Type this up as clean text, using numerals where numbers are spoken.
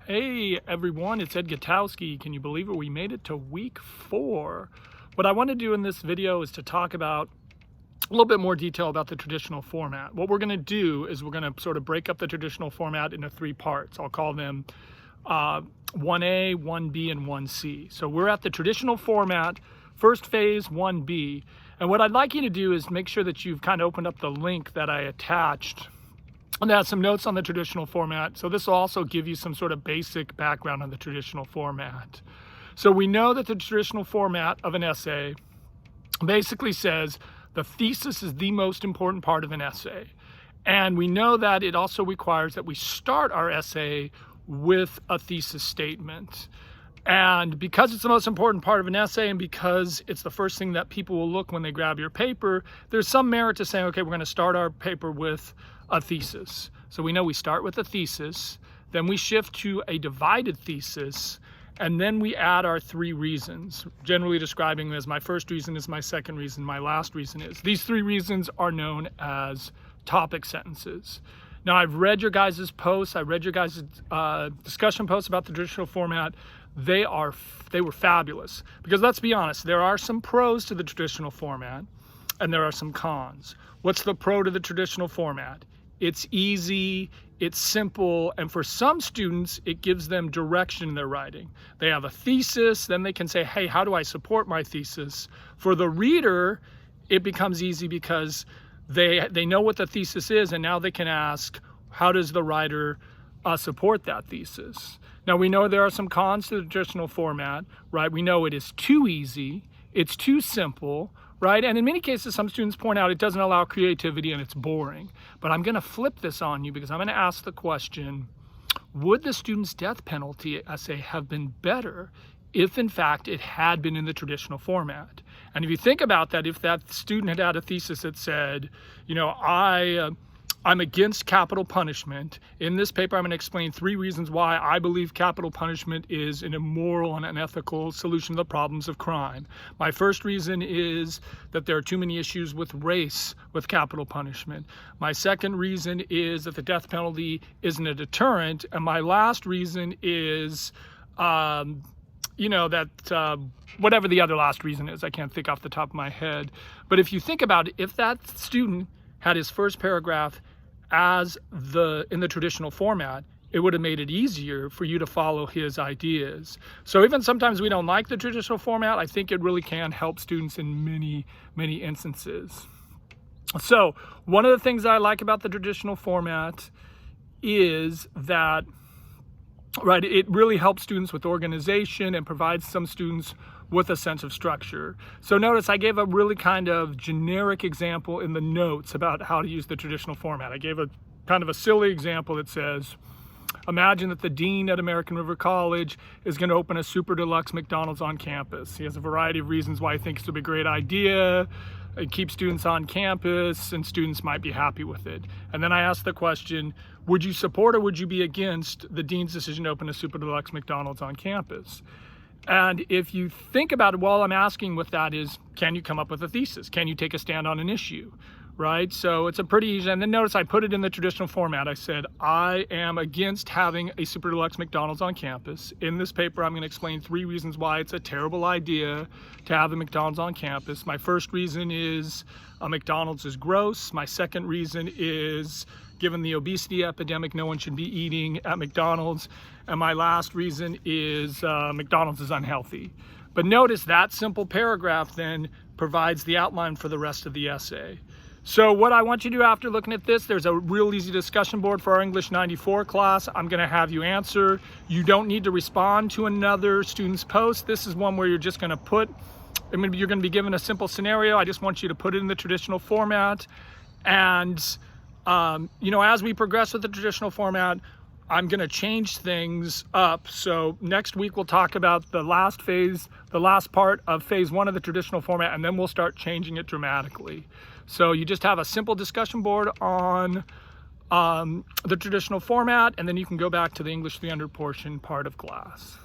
Hey everyone, it's Ed Gutowski. Can you believe it? We made it to week 4. What I want to do in this video is to talk about a little bit more detail about the traditional format. What we're going to do is we're going to sort of break up the traditional format into 3 parts. I'll call them 1A, 1B, and 1C. So we're at the traditional format, first phase, 1B. And what I'd like you to do is make sure that you've kind of opened up the link that I attached and add some notes on the traditional format. So this will also give you some sort of basic background on the traditional format. So we know that the traditional format of an essay basically says the thesis is the most important part of an essay. And we know that it also requires that we start our essay with a thesis statement. And because it's the most important part of an essay and because it's the first thing that people will look when they grab your paper, there's some merit to saying, okay, we're going to start our paper with a thesis. So we know we start with a thesis, then we shift to a divided thesis, and then we add our 3 reasons, generally describing them as my first reason is my second reason, my last reason is. These 3 reasons are known as topic sentences. Now, I've read your guys' posts, I read your guys' discussion posts about the traditional format. They were fabulous, because let's be honest, there are some pros to the traditional format and there are some cons. What's the pro to the traditional format? It's easy, it's simple, and for some students, it gives them direction in their writing. They have a thesis, then they can say, hey, how do I support my thesis? For the reader, it becomes easy because they know what the thesis is, and now they can ask, how does the writer support that thesis? Now, we know there are some cons to the traditional format, right? We know it is too easy, it's too simple, right? And in many cases, some students point out it doesn't allow creativity and it's boring. But I'm going to flip this on you because I'm going to ask the question, would the student's death penalty essay have been better if in fact it had been in the traditional format? And if you think about that, if that student had had a thesis that said, you know, I'm against capital punishment. In this paper, I'm going to explain 3 reasons why I believe capital punishment is an immoral and unethical solution to the problems of crime. My first reason is that there are too many issues with race with capital punishment. My second reason is that the death penalty isn't a deterrent. And my last reason is, whatever the other last reason is, I can't think off the top of my head. But if you think about it, if that student had his first paragraph in the traditional format, it would have made it easier for you to follow his ideas. So even sometimes we don't like the traditional format, I think it really can help students in many, many instances. So one of the things that I like about the traditional format is that, right, it really helps students with organization and provides some students with a sense of structure. So notice I gave a really kind of generic example in the notes about how to use the traditional format. I gave a kind of a silly example that says, imagine that the dean at American River College is going to open a super deluxe McDonald's on campus. He has a variety of reasons why he thinks it'll be a great idea. It keeps students on campus and students might be happy with it. And then I asked the question, would you support or would you be against the dean's decision to open a super deluxe McDonald's on campus? And if you think about it, all I'm asking with that is, can you come up with a thesis? Can you take a stand on an issue, right? So it's a pretty easy, and then notice I put it in the traditional format. I said, I am against having a super deluxe McDonald's on campus. In this paper, I'm going to explain 3 reasons why it's a terrible idea to have a McDonald's on campus. My first reason is McDonald's is gross. My second reason is, given the obesity epidemic, no one should be eating at McDonald's. And my last reason is McDonald's is unhealthy. But notice that simple paragraph then provides the outline for the rest of the essay. So what I want you to do after looking at this, there's a real easy discussion board for our English 94 class. I'm going to have you answer. You don't need to respond to another student's post. This is one where you're just going to you're going to be given a simple scenario. I just want you to put it in the traditional format. And as we progress with the traditional format, I'm going to change things up. So next week we'll talk about the last part of phase 1 of the traditional format, and then we'll start changing it dramatically. So you just have a simple discussion board on the traditional format, and then you can go back to the English 300 portion part of class.